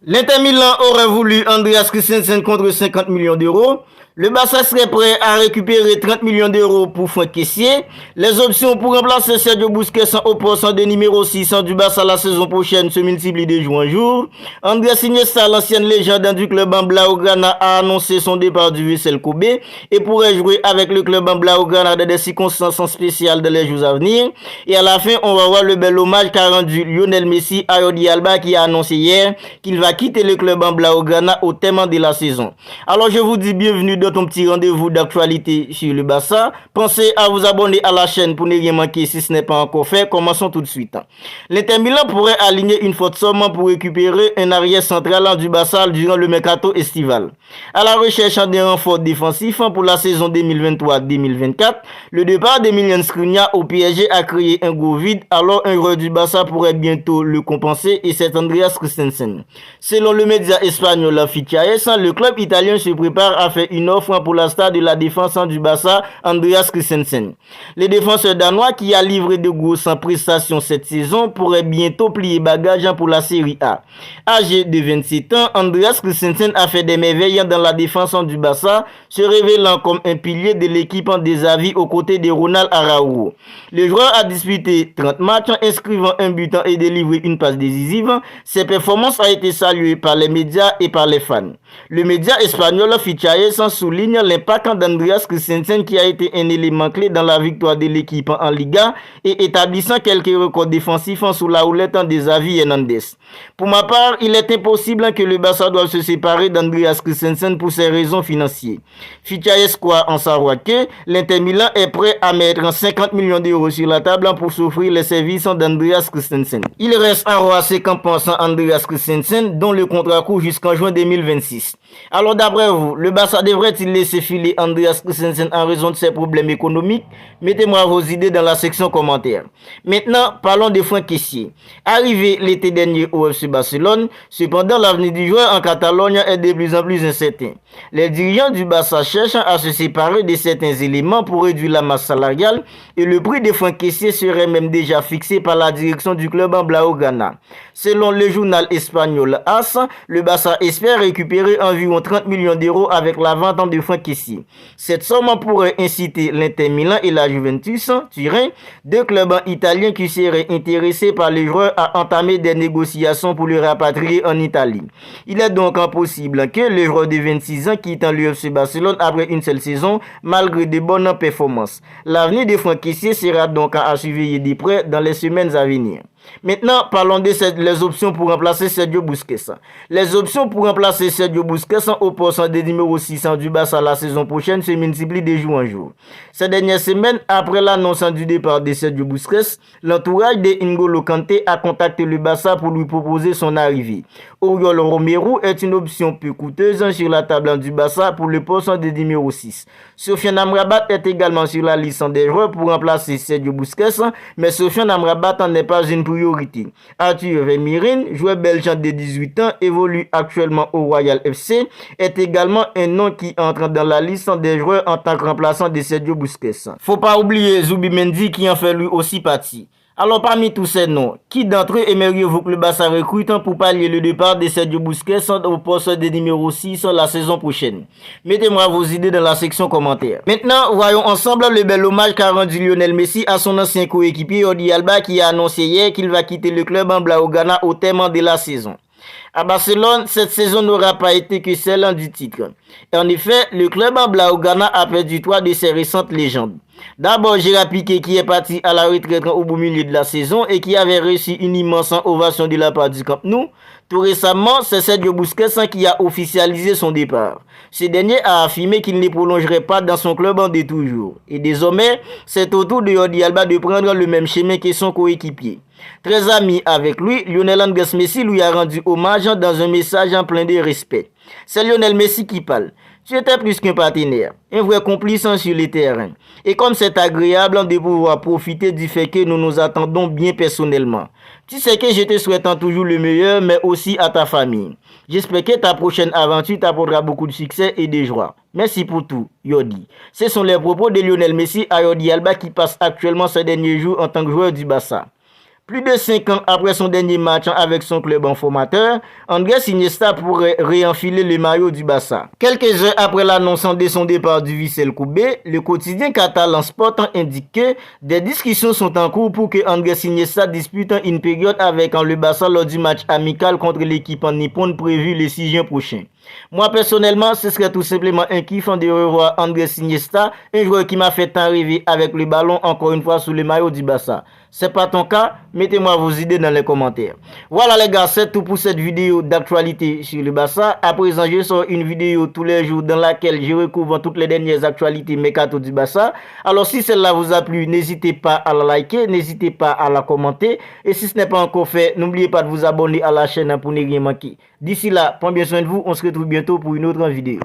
L'Inter Milan aurait voulu Andreas Christensen contre 50 millions d'euros. Le Barça serait prêt à récupérer 30 millions d'euros pour Franck Kessié. Les options pour remplacer Sergio Busquets au poste de numéro 6 du Barça la saison prochaine se multiplient de jour en jour. Andrés Iniesta, l'ancienne légende du club en Blaugrana, a annoncé son départ du Vissel Kobe et pourrait jouer avec le club en Blaugrana dans des circonstances spéciales dans les jours à venir. Et à la fin, on va voir le bel hommage qu'a rendu Lionel Messi à Jordi Alba qui a annoncé hier qu'il va quitter le club en Blaugrana au terme de la saison. Alors je vous dis bienvenue dans ton petit rendez-vous d'actualité sur le Barça. Pensez à vous abonner à la chaîne pour ne rien manquer si ce n'est pas encore fait. Commençons tout de suite. L'Inter Milan pourrait aligner une forte somme pour récupérer un arrière central du Barça durant le mercato estival. À la recherche d'un renfort défensif pour la saison 2023-2024, le départ d'Emilian Skriniar au PSG a créé un gros vide, alors un joueur du Barça pourrait bientôt le compenser et c'est Andreas Christensen. Selon le média espagnol Fichaes, le club italien se prépare à faire une offre pour la star de la défense du Barça, Andreas Christensen. Le défenseur danois qui a livré de grosses prestations cette saison pourrait bientôt plier bagage pour la Série A. Âgé de 27 ans, Andreas Christensen a fait des merveilles dans la défense du Barça, se révélant comme un pilier de l'équipe des avis aux côtés de Ronald Araujo. Le joueur a disputé 30 matchs, inscrivant un but et délivré une passe décisive. Ses performances ont été saluées par les médias et par les fans. Le média espagnol Fichaes souligne l'impact d'Andreas Christensen qui a été un élément clé dans la victoire de l'équipe en Liga et établissant quelques records défensifs sous la houlette des Xavi Hernandez. Pour ma part, il est impossible que le Barça doive se séparer d'Andreas Christensen pour ses raisons financières. Fichaes croit en savoir que l'Inter Milan est prêt à mettre 50 millions d'euros sur la table pour s'offrir les services d'Andreas Christensen. Il reste à voir ce qu'en pense Andreas Christensen, dont le contrat court jusqu'en juin 2026. Alors d'après vous, le Barça devrait-il laisser filer Andreas Christensen en raison de ses problèmes économiques? Mettez-moi vos idées dans la section commentaires. Maintenant, parlons de Franck Kessié. Arrivé l'été dernier au FC Barcelone, cependant l'avenir du joueur en Catalogne est de plus en plus incertain. Les dirigeants du Barça cherchent à se séparer de certains éléments pour réduire la masse salariale et le prix de Franck Kessié serait même déjà fixé par la direction du club en Blaugrana. Selon le journal espagnol AS, le Barça espère récupérer environ 30 millions d'euros avec la vente de Franck Kessié. Cette somme pourrait inciter l'Inter Milan et la Juventus Turin, deux clubs italiens qui seraient intéressés par les joueurs à entamer des négociations pour le rapatrier en Italie. Il est donc impossible que le joueur de 26 ans quitte le FC Barcelone après une seule saison malgré de bonnes performances. L'avenir de Franck Kessié sera donc à surveiller de près dans les semaines à venir. Maintenant, parlons les options pour remplacer Sergio Busquets. Les options pour remplacer Sergio Busquets au poste de numéro 6 du Barça la saison prochaine se multiplient de jour en jour. Ces dernières semaines, après l'annonce du départ de Sergio Busquets, l'entourage de N'Golo Kanté a contacté le Barça pour lui proposer son arrivée. Oriol Romero est une option peu coûteuse sur la table du Barça pour le poste de numéro 6. Sofiane Amrabat est également sur la liste des joueurs pour remplacer Sergio Busquets, mais Sofiane Amrabat n'est pas une priorité. Arthur Vermeeren, joueur belge de 18 ans, évolue actuellement au Royal FC, est également un nom qui entre dans la liste des joueurs en tant que remplaçant de Sergio Busquets. Faut pas oublier Zubimendi qui en fait lui aussi partie. Alors parmi tous ces noms, qui d'entre eux aimeriez-vous que le Barça recrute pour pallier le départ de Sergio Busquets au poste de numéro 6 la saison prochaine? Mettez-moi vos idées dans la section commentaires. Maintenant, voyons ensemble le bel hommage qu'a rendu Lionel Messi à son ancien coéquipier Jordi Alba qui a annoncé hier qu'il va quitter le club en Blaugrana au terme de la saison. À Barcelone, cette saison n'aura pas été que celle du titre. En effet, le club en Blaugrana a perdu 3 de ses récentes légendes. D'abord, Gérard Piqué qui est parti à la retraite au beau milieu de la saison et qui avait reçu une immense ovation de la part du Camp Nou. Tout récemment, c'est Sergio Busquets qui a officialisé son départ. Ce dernier a affirmé qu'il ne prolongerait pas dans son club de toujours. Et désormais, c'est au tour de Jordi Alba de prendre le même chemin que son coéquipier. Très ami avec lui, Lionel Andrés Messi lui a rendu hommage dans un message plein de respect. C'est Lionel Messi qui parle. Tu étais plus qu'un partenaire, un vrai complice sur le terrain. Et comme c'est agréable de pouvoir profiter du fait que nous nous attendons bien personnellement. Tu sais que je te souhaite toujours le meilleur, mais aussi à ta famille. J'espère que ta prochaine aventure t'apportera beaucoup de succès et de joie. Merci pour tout, Jordi. Ce sont les propos de Lionel Messi à Jordi Alba qui passe actuellement ses derniers jours en tant que joueur du Barça. Plus de 5 ans après son dernier match avec son club en formateur, Andrés Iniesta pourrait réenfiler le maillot du Barça. Quelques heures après l'annonce de son départ du Vissel Koubé, le quotidien catalan Sport indique que des discussions sont en cours pour que Andrés Iniesta dispute une période avec le Barça lors du match amical contre l'équipe en Nippon prévu le 6 juin prochain. Moi personnellement, ce serait tout simplement un kiff de revoir Andrés Iniesta, un joueur qui m'a fait tant rêver avec le ballon encore une fois sous le maillot du Barça. C'est pas ton cas? Mettez-moi vos idées dans les commentaires. Voilà les gars, c'est tout pour cette vidéo d'actualité sur le Barça. À présent, je sors une vidéo tous les jours dans laquelle je recouvre toutes les dernières actualités mercato du Barça. Alors si celle-là vous a plu, n'hésitez pas à la liker, n'hésitez pas à la commenter. Et si ce n'est pas encore fait, n'oubliez pas de vous abonner à la chaîne pour ne rien manquer. D'ici là, prenez bien soin de vous, on se retrouve bientôt pour une autre vidéo.